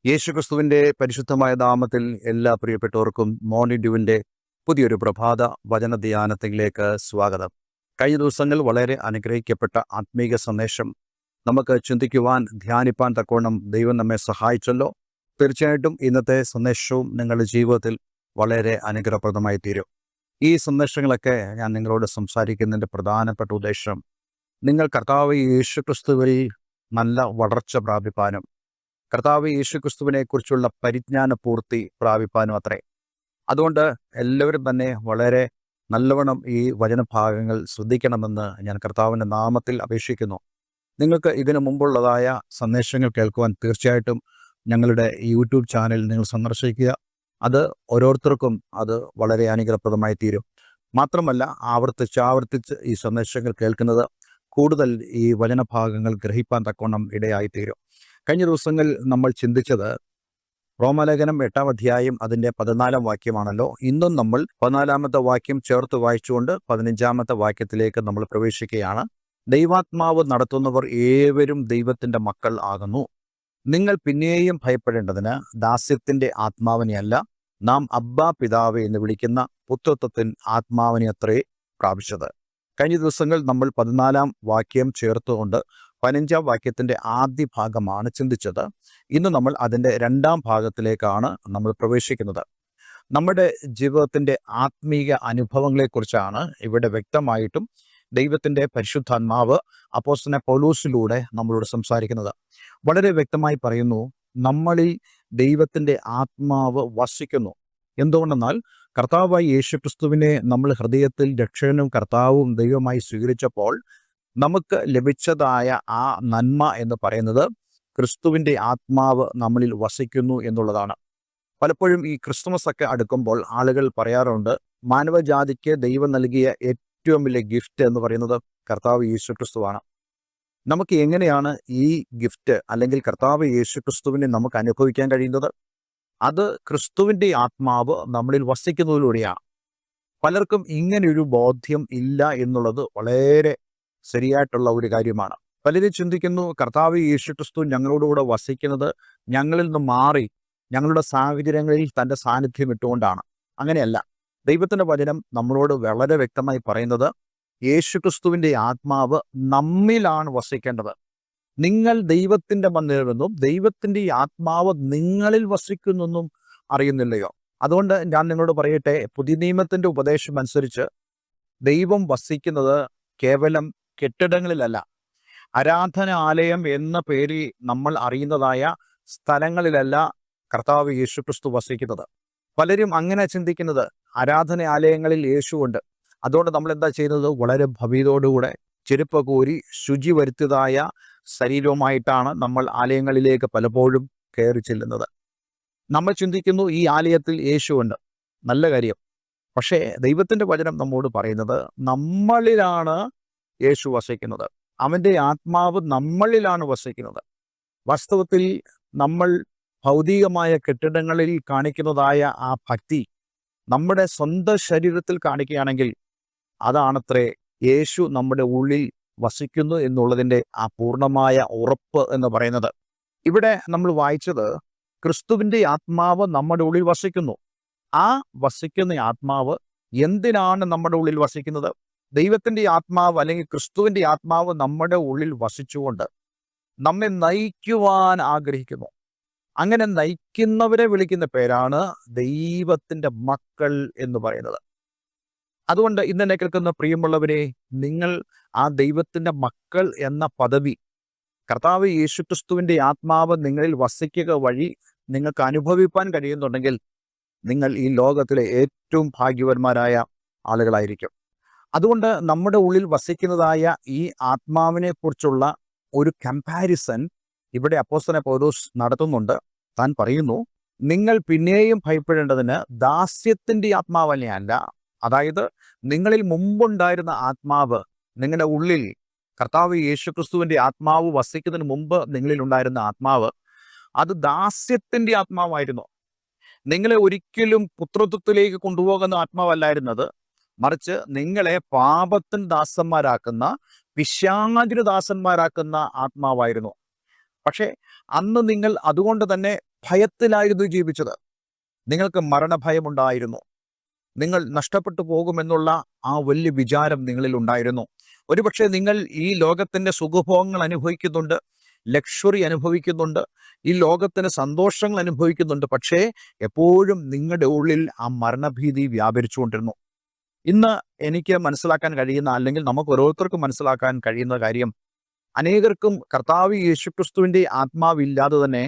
യേശുക്രിസ്തുവിന്റെ പരിശുദ്ധമായ നാമത്തിൽ എല്ലാ പ്രിയപ്പെട്ടവർക്കും മോർണിംഗ് ഡ്യൂവിന്റെ പുതിയൊരു പ്രഭാത വചന ധ്യാനത്തിലേക്ക് സ്വാഗതം. കഴിഞ്ഞ ദിവസങ്ങൾ വളരെ അനുഗ്രഹിക്കപ്പെട്ട ആത്മീക സന്ദേശം നമുക്ക് ചിന്തിക്കുവാൻ, ധ്യാനിപ്പാൻ തക്കവണ്ണം ദൈവം നമ്മെ സഹായിച്ചല്ലോ. തീർച്ചയായിട്ടും ഇന്നത്തെ സന്ദേശവും നിങ്ങളുടെ ജീവിതത്തിൽ വളരെ അനുഗ്രഹപ്രദമായി തീരും. ഈ സന്ദേശങ്ങളൊക്കെ ഞാൻ നിങ്ങളോട് സംസാരിക്കുന്നതിൻ്റെ പ്രധാനപ്പെട്ട ഉദ്ദേശം നിങ്ങൾ കർത്താവ് യേശുക്രിസ്തുവിൽ നല്ല വളർച്ച പ്രാപിപ്പാനും കർത്താവ് യേശുക്രിസ്തുവിനെ കുറിച്ചുള്ള പരിജ്ഞാന പൂർത്തി പ്രാപിപ്പാനും അത്രേ. അതുകൊണ്ട് എല്ലാവരും തന്നെ വളരെ നല്ലവണ്ണം ഈ വചനഭാഗങ്ങൾ ശ്രദ്ധിക്കണമെന്ന് ഞാൻ കർത്താവിൻ്റെ നാമത്തിൽ അപേക്ഷിക്കുന്നു. നിങ്ങൾക്ക് ഇതിനു മുമ്പുള്ളതായ സന്ദേശങ്ങൾ കേൾക്കുവാൻ തീർച്ചയായിട്ടും ഞങ്ങളുടെ യൂട്യൂബ് ചാനൽ നിങ്ങൾ സന്ദർശിക്കുക. അത് ഓരോരുത്തർക്കും അത് വളരെ അനുഗ്രഹപ്രദമായി തീരും. മാത്രമല്ല, ആവർത്തിച്ച് ഈ സന്ദേശങ്ങൾ കേൾക്കുന്നത് കൂടുതൽ ഈ വചനഭാഗങ്ങൾ ഗ്രഹിപ്പാൻ തക്കവണ്ണം ഇടയായിത്തീരും. കഴിഞ്ഞ ദിവസങ്ങൾ നമ്മൾ ചിന്തിച്ചത് റോമാലേഖനം 8-ാം അധ്യായം അതിൻ്റെ 14-ാം വാക്യമാണല്ലോ. ഇന്നും നമ്മൾ 14-ാമത്തെ വാക്യം ചേർത്ത് വായിച്ചുകൊണ്ട് 15-ാമത്തെ വാക്യത്തിലേക്ക് നമ്മൾ പ്രവേശിക്കുകയാണ്. ദൈവാത്മാവ് നടത്തുന്നവർ ഏവരും ദൈവത്തിൻ്റെ മക്കൾ ആകുന്നു. നിങ്ങൾ പിന്നെയും ഭയപ്പെടേണ്ടതിന് ദാസ്യത്തിൻ്റെ ആത്മാവിനെയല്ല, നാം അബ്ബാ പിതാവേ എന്ന് വിളിക്കുന്ന പുത്രത്വത്തിൻ ആത്മാവിനെ അത്രേ പ്രാപിച്ചത്. കഴിഞ്ഞ ദിവസങ്ങൾ നമ്മൾ 14-ാം വാക്യം ചേർത്തുകൊണ്ട് 15-ാം വാക്യത്തിൻ്റെ ആദ്യ ഭാഗമാണ് ചിന്തിച്ചത്. ഇന്ന് നമ്മൾ അതിൻ്റെ 2-ാം ഭാഗത്തിലേക്കാണ് നമ്മൾ പ്രവേശിക്കുന്നത്. നമ്മുടെ ജീവിതത്തിൻ്റെ ആത്മീയ അനുഭവങ്ങളെക്കുറിച്ചാണ് ഇവിടെ വ്യക്തമായിട്ടും ദൈവത്തിൻ്റെ പരിശുദ്ധാത്മാവ് അപ്പോസ്തലനായ പൗലോസിലൂടെ നമ്മളോട് സംസാരിക്കുന്നത്. വളരെ വ്യക്തമായി പറയുന്നു, നമ്മളിൽ ദൈവത്തിൻ്റെ ആത്മാവ് വസിക്കുന്നു. എന്തുകൊണ്ടെന്നാൽ കർത്താവായ യേശുക്രിസ്തുവിനെ നമ്മൾ ഹൃദയത്തിൽ രക്ഷകനും കർത്താവും ദൈവമായി സ്വീകരിച്ചപ്പോൾ നമുക്ക് ലഭിച്ചതായ ആ നന്മ എന്ന് പറയുന്നത് ക്രിസ്തുവിൻ്റെ ആത്മാവ് നമ്മളിൽ വസിക്കുന്നു എന്നുള്ളതാണ്. പലപ്പോഴും ഈ ക്രിസ്തുമസ് ഒക്കെ അടുക്കുമ്പോൾ ആളുകൾ പറയാറുണ്ട്, മാനവജാതിക്ക് ദൈവം നൽകിയ ഏറ്റവും വലിയ ഗിഫ്റ്റ് എന്ന് പറയുന്നത് കർത്താവ് യേശുക്രിസ്തുവാണ്. നമുക്ക് എങ്ങനെയാണ് ഈ ഗിഫ്റ്റ് അല്ലെങ്കിൽ കർത്താവ് യേശുക്രിസ്തുവിനെ നമുക്ക് അനുഭവിക്കാൻ കഴിയുന്നത്? അത് ക്രിസ്തുവിൻ്റെ ആത്മാവ് നമ്മളിൽ വസിക്കുന്നതിലൂടെയാണ്. പലർക്കും ഇങ്ങനെയൊരു ബോധ്യം ഇല്ല എന്നുള്ളത് വളരെ ശരിയായിട്ടുള്ള ഒരു കാര്യമാണ്. പലരും ചിന്തിക്കുന്നു, കർത്താവ് യേശുക്രിസ്തു ഞങ്ങളോടുകൂടെ വസിക്കുന്നത് ഞങ്ങളിൽ നിന്ന് മാറി ഞങ്ങളുടെ സാഹചര്യങ്ങളിൽ തൻ്റെ സാന്നിധ്യം ഇട്ടുകൊണ്ടാണ്. അങ്ങനെയല്ല. ദൈവത്തിൻ്റെ വചനം നമ്മളോട് വളരെ വ്യക്തമായി പറയുന്നത് യേശുക്രിസ്തുവിൻ്റെ ആത്മാവ് നമ്മിലാണ് വസിക്കേണ്ടത്. നിങ്ങൾ ദൈവത്തിൻ്റെ മന്ദിരമെന്നും ദൈവത്തിൻ്റെ ആത്മാവ് നിങ്ങളിൽ വസിക്കുന്നെന്നും അറിയുന്നില്ലയോ? അതുകൊണ്ട് ഞാൻ നിങ്ങളോട് പറയട്ടെ, പുതിയ നിയമത്തിൻ്റെ ഉപദേശം അനുസരിച്ച് ദൈവം വസിക്കുന്നത് കേവലം കെട്ടിടങ്ങളിലല്ല, ആരാധനാലയം എന്ന പേരിൽ നമ്മൾ അറിയുന്നതായ സ്ഥലങ്ങളിലല്ല കർത്താവ് യേശുക്രിസ്തു വസിക്കുന്നത്. പലരും അങ്ങനെ ചിന്തിക്കുന്നത്, ആരാധനാലയങ്ങളിൽ യേശുവുണ്ട്, അതുകൊണ്ട് നമ്മൾ എന്താ ചെയ്യുന്നത്? വളരെ ഭവ്യതയോടുകൂടെ ചെരുപ്പ് കോരി ശുചി വരുത്തിയതായ ശരീരവുമായിട്ടാണ് നമ്മൾ ആലയങ്ങളിലേക്ക് പലപ്പോഴും കയറി ചെല്ലുന്നത്. നമ്മൾ ചിന്തിക്കുന്നു, ഈ ആലയത്തിൽ യേശുവുണ്ട്. നല്ല കാര്യം. പക്ഷേ ദൈവത്തിൻ്റെ വചനം നമ്മോട് പറയുന്നത് നമ്മളിലാണ് യേശു വസിക്കുന്നത്. അവൻ്റെ ആത്മാവ് നമ്മളിലാണ് വസിക്കുന്നത്. വാസ്തവത്തിൽ നമ്മൾ ഭൗതികമായ കെട്ടിടങ്ങളിൽ കാണിക്കുന്നതായ ആ ഭക്തി നമ്മുടെ സ്വന്തം ശരീരത്തിൽ കാണിക്കുകയാണെങ്കിൽ അതാണത്രേ യേശു നമ്മുടെ ഉള്ളിൽ വസിക്കുന്നു എന്നുള്ളതിൻ്റെ ആ പൂർണ്ണമായ ഉറപ്പ് എന്ന് പറയുന്നത്. ഇവിടെ നമ്മൾ വായിച്ചത് ക്രിസ്തുവിൻ്റെ ആത്മാവ് നമ്മുടെ ഉള്ളിൽ വസിക്കുന്നു. ആ വസിക്കുന്ന ആത്മാവ് എന്തിനാണ് നമ്മുടെ ഉള്ളിൽ വസിക്കുന്നത്? ദൈവത്തിൻ്റെ ആത്മാവ് അല്ലെങ്കിൽ ക്രിസ്തുവിൻ്റെ ആത്മാവ് നമ്മുടെ ഉള്ളിൽ വസിച്ചുകൊണ്ട് നമ്മെ നയിക്കുവാൻ ആഗ്രഹിക്കുന്നു. അങ്ങനെ നയിക്കുന്നവരെ വിളിക്കുന്ന പേരാണ് ദൈവത്തിൻ്റെ മക്കൾ എന്ന് പറയുന്നത്. അതുകൊണ്ട് ഇന്നെന്നെ കേൾക്കുന്ന പ്രിയമുള്ളവരെ, നിങ്ങൾ ആ ദൈവത്തിൻ്റെ മക്കൾ എന്ന പദവി കർത്താവ് യേശുക്രിസ്തുവിൻ്റെ ആത്മാവ് നിങ്ങളിൽ വസിക്കുക വഴി നിങ്ങൾക്ക് അനുഭവിപ്പാൻ കഴിയുന്നുണ്ടെങ്കിൽ നിങ്ങൾ ഈ ലോകത്തിലെ ഏറ്റവും ഭാഗ്യവാന്മാരായ ആളുകളായിരിക്കും. അതുകൊണ്ട് നമ്മുടെ ഉള്ളിൽ വസിക്കുന്നതായ ഈ ആത്മാവിനെ കുറിച്ചുള്ള ഒരു കമ്പാരിസൺ ഇവിടെ അപ്പോസ്തലനായ പൗലോസ് നടത്തുന്നുണ്ട്. താൻ പറയുന്നു, നിങ്ങൾ പിന്നെയും ഭയപ്പെടേണ്ടതിന് ദാസ്യത്തിൻ്റെ ആത്മാവല്ല, അതായത് നിങ്ങളിൽ മുമ്പുണ്ടായിരുന്ന ആത്മാവ്, നിങ്ങളുടെ ഉള്ളിൽ കർത്താവ് യേശുക്രിസ്തുവിൻ്റെ ആത്മാവ് വസിക്കുന്നതിന് മുമ്പ് നിങ്ങളിൽ ഉണ്ടായിരുന്ന ആത്മാവ്, അത് ദാസ്യത്തിൻ്റെ ആത്മാവായിരുന്നു. നിങ്ങളെ ഒരിക്കലും പുത്രത്വത്തിലേക്ക് കൊണ്ടുപോകുന്ന ആത്മാവല്ലായിരുന്നത്, മറിച്ച് നിങ്ങളെ പാപത്തിന് ദാസന്മാരാക്കുന്ന, പിശാചിന് ദാസന്മാരാക്കുന്ന ആത്മാവായിരുന്നു. പക്ഷേ അന്ന് നിങ്ങൾ അതുകൊണ്ട് തന്നെ ഭയത്തിലായിരുന്നു ജീവിച്ചത്. നിങ്ങൾക്ക് മരണഭയമുണ്ടായിരുന്നു. നിങ്ങൾ നഷ്ടപ്പെട്ടു പോകുമെന്നുള്ള ആ വലിയ വിചാരം നിങ്ങളിൽ ഉണ്ടായിരുന്നു. ഒരുപക്ഷെ നിങ്ങൾ ഈ ലോകത്തിൻ്റെ സുഖഭോഗങ്ങൾ അനുഭവിക്കുന്നുണ്ട്, ലക്ഷറി അനുഭവിക്കുന്നുണ്ട്, ഈ ലോകത്തിന് സന്തോഷങ്ങൾ അനുഭവിക്കുന്നുണ്ട്. പക്ഷേ എപ്പോഴും നിങ്ങളുടെ ഉള്ളിൽ ആ മരണഭീതി വ്യാപരിച്ചുകൊണ്ടിരുന്നു. ഇന്ന് എനിക്ക് മനസ്സിലാക്കാൻ കഴിയുന്ന, അല്ലെങ്കിൽ നമുക്ക് ഓരോരുത്തർക്കും മനസ്സിലാക്കാൻ കഴിയുന്ന കാര്യം, അനേകർക്കും കർത്താവ് യേശുക്രിസ്തുവിൻ്റെ ആത്മാവില്ലാതെ തന്നെ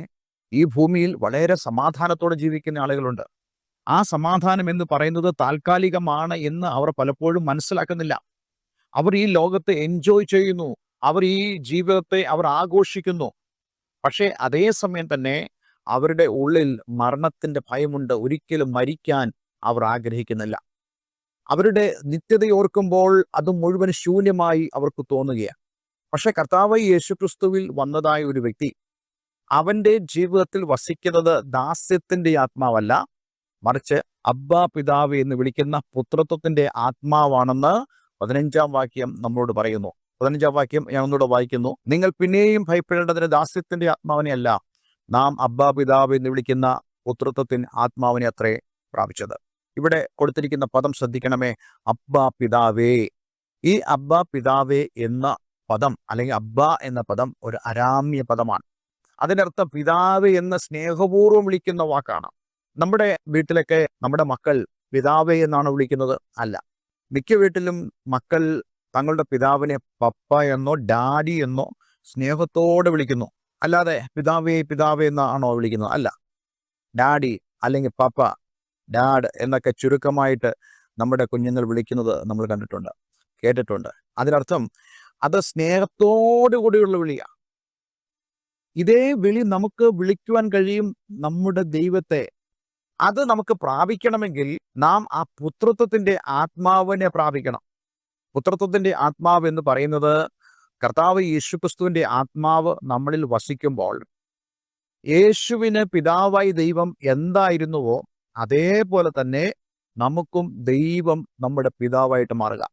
ഈ ഭൂമിയിൽ വളരെ സമാധാനത്തോടെ ജീവിക്കുന്ന ആളുകളുണ്ട്. ആ സമാധാനം എന്ന് പറയുന്നത് താൽക്കാലികമാണ് എന്ന് അവർ പലപ്പോഴും മനസ്സിലാക്കുന്നില്ല. അവർ ഈ ലോകത്തെ എൻജോയ് ചെയ്യുന്നു, അവർ ഈ ജീവിതത്തെ അവർ ആഘോഷിക്കുന്നു. പക്ഷേ അതേസമയം തന്നെ അവരുടെ ഉള്ളിൽ മരണത്തിൻ്റെ ഭയമുണ്ട്. ഒരിക്കലും മരിക്കാൻ അവർ ആഗ്രഹിക്കുന്നില്ല. അവരുടെ നിത്യതയോർക്കുമ്പോൾ അത് മുഴുവൻ ശൂന്യമായി അവർക്ക് തോന്നുകയാണ്. പക്ഷെ കർത്താവ് യേശുക്രിസ്തുവിൽ വന്നതായ ഒരു വ്യക്തി, അവൻ്റെ ജീവിതത്തിൽ വസിക്കുന്നത് ദാസ്യത്തിൻ്റെ ആത്മാവല്ല, മറിച്ച് അബ്ബാ പിതാവ് എന്ന് വിളിക്കുന്ന പുത്രത്വത്തിൻ്റെ ആത്മാവാണെന്ന് 15-ാം വാക്യം നമ്മളോട് പറയുന്നു. 15-ാം വാക്യം ഞാൻ ഒന്നുകൂടെ വായിക്കുന്നു. നിങ്ങൾ പിന്നെയും ഭയപ്പെടേണ്ടതിന് ദാസ്യത്തിൻ്റെ ആത്മാവിനെ അല്ല, നാം അബ്ബാ പിതാവ് എന്ന് വിളിക്കുന്ന പുത്രത്വത്തിൻ ആത്മാവിനെ അത്രേ പ്രാപിച്ചത്. ഇവിടെ കൊടുത്തിരിക്കുന്ന പദം ശ്രദ്ധിക്കണമേ, അബ്ബാ പിതാവേ. ഈ അബ്ബാ പിതാവേ എന്ന പദം, അല്ലെങ്കിൽ അബ്ബ എന്ന പദം ഒരു അരാമ്യ പദമാണ്. അതിനർത്ഥം പിതാവ് എന്ന സ്നേഹപൂർവ്വം വിളിക്കുന്ന വാക്കാണ്. നമ്മുടെ വീട്ടിലൊക്കെ നമ്മുടെ മക്കൾ പിതാവേ എന്നാണ് വിളിക്കുന്നത്? അല്ല. മിക്ക വീട്ടിലും മക്കൾ തങ്ങളുടെ പിതാവിനെ പപ്പ എന്നോ ഡാഡി എന്നോ സ്നേഹത്തോടെ വിളിക്കുന്നു. അല്ലാതെ പിതാവേ പിതാവേ എന്നാണോ വിളിക്കുന്നത്? അല്ല. ഡാഡി അല്ലെങ്കിൽ പപ്പ, ഡാഡ് എന്നൊക്കെ ചുരുക്കമായിട്ട് നമ്മുടെ കുഞ്ഞുങ്ങൾ വിളിക്കുന്നത് നമ്മൾ കണ്ടിട്ടുണ്ട്, കേട്ടിട്ടുണ്ട്. അതിനർത്ഥം അത് സ്നേഹത്തോടു കൂടിയുള്ള വിളിയാണ്. ഇതേ വിളി നമുക്ക് വിളിക്കുവാൻ കഴിയും നമ്മുടെ ദൈവത്തെ. അത് നമുക്ക് പ്രാപിക്കണമെങ്കിൽ നാം ആ പുത്രത്വത്തിൻ്റെ ആത്മാവിനെ പ്രാപിക്കണം. പുത്രത്വത്തിൻ്റെ ആത്മാവ് എന്ന് പറയുന്നത് കർത്താവ് യേശുക്രിസ്തുവിൻ്റെ ആത്മാവ് നമ്മളിൽ വസിക്കുമ്പോൾ യേശുവിന് പിതാവായി ദൈവം എന്തായിരുന്നുവോ അതേപോലെ തന്നെ നമുക്കും ദൈവം നമ്മുടെ പിതാവായിട്ട് മാറുക.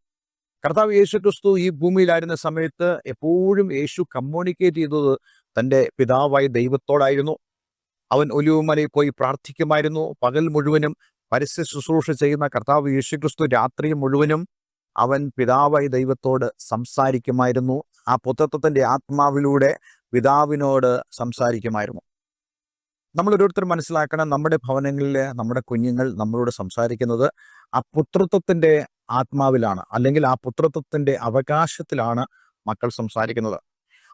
കർത്താവ് യേശുക്രിസ്തു ഈ ഭൂമിയിലായിരുന്ന സമയത്ത് എപ്പോഴും യേശു കമ്മ്യൂണിക്കേറ്റ് ചെയ്തത് തൻ്റെ പിതാവായ ദൈവത്തോടായിരുന്നു. അവൻ ഒലിവുമലയിൽ പോയി പ്രാർത്ഥിക്കുമായിരുന്നു. പകൽ മുഴുവനും പരസ്യ ശുശ്രൂഷ ചെയ്യുന്ന കർത്താവ് യേശുക്രിസ്തു രാത്രി മുഴുവനും അവൻ പിതാവായ ദൈവത്തോട് സംസാരിക്കുമായിരുന്നു. ആ പുത്രത്വത്തിൻ്റെ ആത്മാവിലൂടെ പിതാവിനോട് സംസാരിക്കുമായിരുന്നു. നമ്മൾ ഓരോരുത്തരും മനസ്സിലാക്കണം, നമ്മുടെ ഭവനങ്ങളിൽ നമ്മുടെ കുഞ്ഞുങ്ങൾ നമ്മളോട് സംസാരിക്കുന്നത് ആ പുത്രത്വത്തിൻ്റെ ആത്മാവിലാണ്, അല്ലെങ്കിൽ ആ പുത്രത്വത്തിൻ്റെ അവകാശത്തിലാണ് മക്കൾ സംസാരിക്കുന്നത്.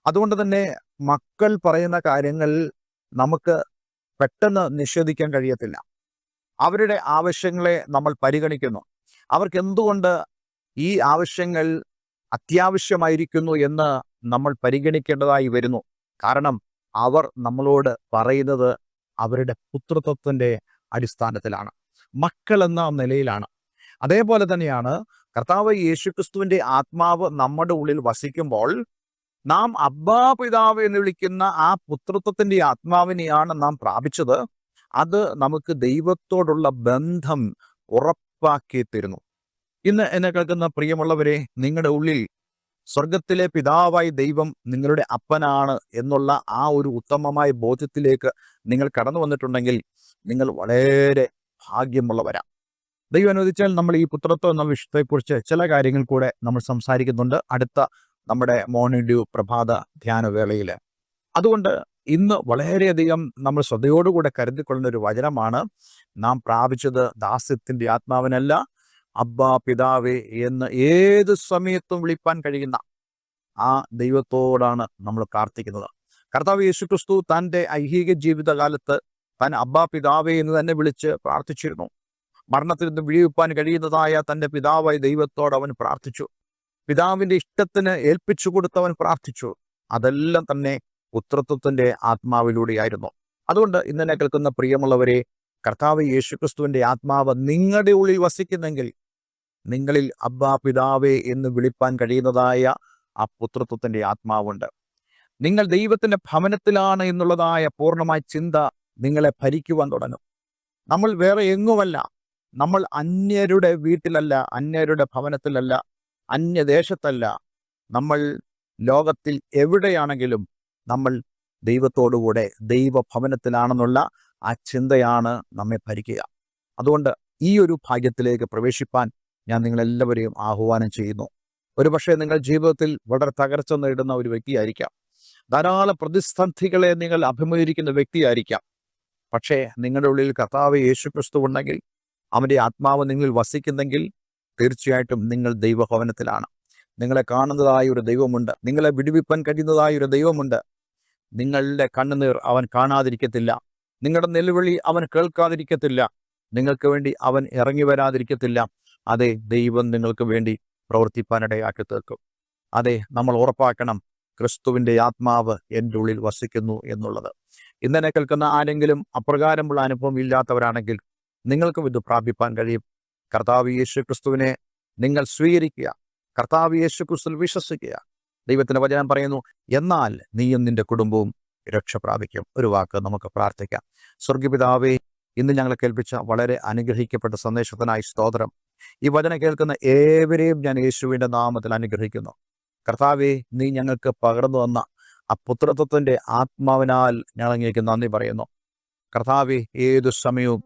അതുകൊണ്ട് തന്നെ മക്കൾ പറയുന്ന കാര്യങ്ങൾ നമുക്ക് പെട്ടെന്ന് നിഷേധിക്കാൻ കഴിയത്തില്ല. അവരുടെ ആവശ്യങ്ങളെ നമ്മൾ പരിഗണിക്കുന്നു. അവർക്ക് എന്തുകൊണ്ട് ഈ ആവശ്യങ്ങൾ അത്യാവശ്യമായിരിക്കുന്നു എന്ന് നമ്മൾ പരിഗണിക്കേണ്ടതായി വരുന്നു. കാരണം അവർ നമ്മളോട് പറയുന്നത് അവരുടെ പുത്രത്വത്തിൻ്റെ അടിസ്ഥാനത്തിലാണ്, മക്കൾ എന്ന നിലയിലാണ്. അതേപോലെ തന്നെയാണ് കർത്താവ് യേശുക്രിസ്തുവിൻ്റെ ആത്മാവ് നമ്മുടെ ഉള്ളിൽ വസിക്കുമ്പോൾ നാം അബ്ബാ പിതാവ് എന്ന് വിളിക്കുന്ന ആ പുത്രത്വത്തിൻ്റെ ആത്മാവിനെയാണ് നാം പ്രാപിച്ചത്. അത് നമുക്ക് ദൈവത്തോടുള്ള ബന്ധം ഉറപ്പാക്കി തരുന്നു. ഇന്ന് എന്നെ കേൾക്കുന്ന പ്രിയമുള്ളവരെ, നിങ്ങളുടെ ഉള്ളിൽ സ്വർഗത്തിലെ പിതാവായി ദൈവം നിങ്ങളുടെ അപ്പനാണ് എന്നുള്ള ആ ഒരു ഉത്തമമായ ബോധ്യത്തിലേക്ക് നിങ്ങൾ കടന്നു വന്നിട്ടുണ്ടെങ്കിൽ നിങ്ങൾ വളരെ ഭാഗ്യമുള്ളവരാണ്. ദൈവം അനുവദിച്ചാൽ നമ്മൾ ഈ പുത്രത്വം എന്ന വിഷയത്തെക്കുറിച്ച് ചില കാര്യങ്ങൾ കൂടെ നമ്മൾ സംസാരിക്കുന്നുണ്ട് അടുത്ത നമ്മുടെ മോർണിംഗ് ഡ്യൂ പ്രഭാത ധ്യാനവേളയിൽ. അതുകൊണ്ട് ഇന്ന് വളരെയധികം നമ്മൾ ശ്രദ്ധയോടുകൂടെ കരുതിക്കൊള്ളുന്ന ഒരു വചനമാണ്, നാം പ്രാപിച്ചത് ദാസ്യത്തിൻ്റെ ആത്മാവിനല്ല, അബ്ബാ പിതാവേ എന്ന് ഏത് സമയത്തും വിളിപ്പാൻ കഴിയുന്ന ആ ദൈവത്തോടാണ് നമ്മൾ പ്രാർത്ഥിക്കുന്നത്. കർത്താവ് യേശുക്രിസ്തു തൻ്റെ ഐഹിക ജീവിതകാലത്ത് താൻ അബ്ബാ പിതാവേ എന്ന് തന്നെ വിളിച്ച് പ്രാർത്ഥിച്ചിരുന്നു. മരണത്തിൽ നിന്ന് വിടുവിപ്പാൻ കഴിയുന്നതായ തൻ്റെ പിതാവായ ദൈവത്തോട് അവൻ പ്രാർത്ഥിച്ചു. പിതാവിൻ്റെ ഇഷ്ടത്തിന് ഏൽപ്പിച്ചു കൊടുത്തവൻ പ്രാർത്ഥിച്ചു. അതെല്ലാം തന്നെ പുത്രത്വത്തിൻ്റെ ആത്മാവിലൂടെയായിരുന്നു. അതുകൊണ്ട് ഇന്നെ കേൾക്കുന്ന പ്രിയമുള്ളവരെ, കർത്താവ് യേശുക്രിസ്തുവിൻ്റെ ആത്മാവ് നിങ്ങളുടെ ഉള്ളിൽ വസിക്കുന്നെങ്കിൽ നിങ്ങളിൽ അബ്ബാ പിതാവേ എന്ന് വിളിപ്പാൻ കഴിയുന്നതായ ആ പുത്രത്വത്തിൻ്റെ ആത്മാവുണ്ട്. നിങ്ങൾ ദൈവത്തിൻ്റെ ഭവനത്തിലാണ് എന്നുള്ളതായ പൂർണ്ണമായ ചിന്ത നിങ്ങളെ ഭരിക്കുവാൻ തുടങ്ങും. നമ്മൾ വേറെ എങ്ങുമല്ല, നമ്മൾ അന്യരുടെ വീട്ടിലല്ല, അന്യരുടെ ഭവനത്തിലല്ല, അന്യദേശത്തല്ല. നമ്മൾ ലോകത്തിൽ എവിടെയാണെങ്കിലും നമ്മൾ ദൈവത്തോടുകൂടെ ദൈവഭവനത്തിലാണെന്നുള്ള ആ ചിന്തയാണ് നമ്മെ ഭരിക്കുക. അതുകൊണ്ട് ഈ ഒരു ഭാഗ്യത്തിലേക്ക് പ്രവേശിപ്പാൻ ഞാൻ നിങ്ങളെല്ലാവരെയും ആഹ്വാനം ചെയ്യുന്നു. ഒരുപക്ഷെ നിങ്ങൾ ജീവിതത്തിൽ വളരെ തകർച്ച നേടുന്ന ഒരു വ്യക്തിയായിരിക്കാം. ധാരാളം പ്രതിസന്ധികളെ നിങ്ങൾ അഭിമുഖീകരിക്കുന്ന വ്യക്തിയായിരിക്കാം. പക്ഷേ നിങ്ങളുടെ ഉള്ളിൽ കർത്താവ് യേശുക്രിസ്തു ഉണ്ടെങ്കിൽ, അവൻ്റെ ആത്മാവ് നിങ്ങളിൽ വസിക്കുന്നെങ്കിൽ, തീർച്ചയായിട്ടും നിങ്ങൾ ദൈവഭവനത്തിലാണ്. നിങ്ങളെ കാണുന്നതായ ഒരു ദൈവമുണ്ട്. നിങ്ങളെ വിടുവിപ്പാൻ കഴിയുന്നതായ ഒരു ദൈവമുണ്ട്. നിങ്ങളുടെ കണ്ണുനീർ അവൻ കാണാതിരിക്കത്തില്ല. നിങ്ങളുടെ നിലവിളി അവൻ കേൾക്കാതിരിക്കത്തില്ല. നിങ്ങൾക്ക് വേണ്ടി അവൻ ഇറങ്ങി വരാതിരിക്കത്തില്ല. അതെ, ദൈവം നിങ്ങൾക്ക് വേണ്ടി പ്രവർത്തിപ്പാനിടയാക്കി തീർക്കും. അതെ, നമ്മൾ ഉറപ്പാക്കണം, ക്രിസ്തുവിൻ്റെ ആത്മാവ് എൻ്റെ ഉള്ളിൽ വസിക്കുന്നു എന്നുള്ളത്. ഇന്നെന്നെ കേൾക്കുന്ന ആരെങ്കിലും അപ്രകാരമുള്ള അനുഭവം ഇല്ലാത്തവരാണെങ്കിൽ നിങ്ങൾക്കും ഇത് പ്രാപിപ്പാൻ കഴിയും. കർത്താവ് യേശു ക്രിസ്തുവിനെ നിങ്ങൾ സ്വീകരിക്കുക. കർത്താവ് യേശു ക്രിസ്തുവിൽ വിശ്വസിക്കുക. ദൈവത്തിൻ്റെ വചനം പറയുന്നു, എന്നാൽ നീയും നിന്റെ കുടുംബവും രക്ഷ പ്രാപിക്കും. ഒരു വാക്ക് നമുക്ക് പ്രാർത്ഥിക്കാം. സ്വർഗ്ഗപിതാവേ, ഇന്ന് ഞങ്ങളെ കേൾപ്പിച്ച വളരെ അനുഗ്രഹിക്കപ്പെട്ട സന്ദേശത്തിനായി സ്തോത്രം. ഈ വചനം കേൾക്കുന്ന ഏവരെയും ഞാൻ യേശുവിൻ്റെ നാമത്തിൽ അനുഗ്രഹിക്കുന്നു. കർത്താവേ, നീ ഞങ്ങൾക്ക് പകർന്നു തന്ന ആ പുത്രത്വത്തിൻ്റെ ആത്മാവിനാൽ ഞങ്ങൾ അങ്ങേക്ക് നന്ദി പറയുന്നു. കർത്താവേ, ഏതു സമയവും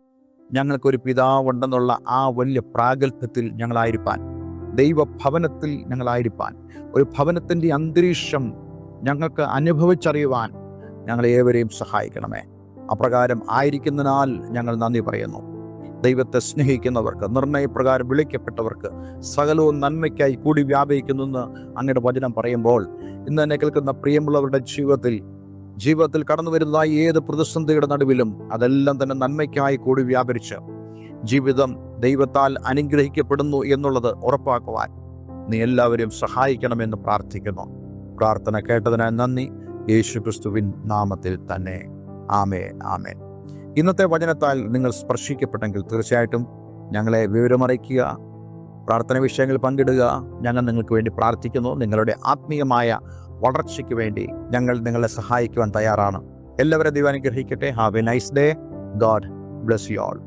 ഞങ്ങൾക്കൊരു പിതാവുണ്ടെന്നുള്ള ആ വലിയ പ്രാഗൽഭ്യത്തിൽ ഞങ്ങളായിരിക്കാൻ, ദൈവഭവനത്തിൽ ഞങ്ങളായിരിക്കാൻ, ഒരു ഭവനത്തിൻ്റെ അന്തരീക്ഷം ഞങ്ങൾക്ക് അനുഭവിച്ചറിയുവാൻ ഞങ്ങളേവരെയും സഹായിക്കണമേ. അപ്രകാരം ആയിരിക്കുന്നതിനാൽ ഞങ്ങൾ നന്ദി പറയുന്നു. ദൈവത്തെ സ്നേഹിക്കുന്നവർക്ക്, നിർണയപ്രകാരം വിളിക്കപ്പെട്ടവർക്ക് സകലവും നന്മയ്ക്കായി കൂടി വ്യാപരിക്കുന്നെന്ന് അങ്ങയുടെ വചനം പറയുമ്പോൾ, ഇന്ന് എന്നെ കേൾക്കുന്ന പ്രിയമുള്ളവരുടെ ജീവിതത്തിൽ കടന്നു വരുന്നതായി ഏത് പ്രതിസന്ധിയുടെ നടുവിലും അതെല്ലാം തന്നെ നന്മയ്ക്കായി കൂടി വ്യാപരിച്ച് ജീവിതം ദൈവത്താൽ അനുഗ്രഹിക്കപ്പെടുന്നു എന്നുള്ളത് ഉറപ്പാക്കുവാൻ നീ എല്ലാവരെയും സഹായിക്കണമെന്ന് പ്രാർത്ഥിക്കുന്നു. പ്രാർത്ഥന കേട്ടതിനായി നന്ദി. യേശു ക്രിസ്തുവിൻ നാമത്തിൽ തന്നെ. ആമേൻ, ആമേൻ. ഇന്നത്തെ വചനത്താൽ നിങ്ങൾ സ്പർശിക്കപ്പെട്ടെങ്കിൽ തീർച്ചയായിട്ടും ഞങ്ങളെ വിവരമറിയിക്കുക, പ്രാർത്ഥന വിഷയങ്ങൾ പങ്കിടുക. ഞങ്ങൾ നിങ്ങൾക്ക് വേണ്ടി പ്രാർത്ഥിക്കുന്നു. നിങ്ങളുടെ ആത്മീയമായ വളർച്ചയ്ക്ക് വേണ്ടി ഞങ്ങൾ നിങ്ങളെ സഹായിക്കുവാൻ തയ്യാറാണ്. എല്ലാവരും ദൈവം അനുഗ്രഹിക്കട്ടെ. Have A nice day. God bless you all.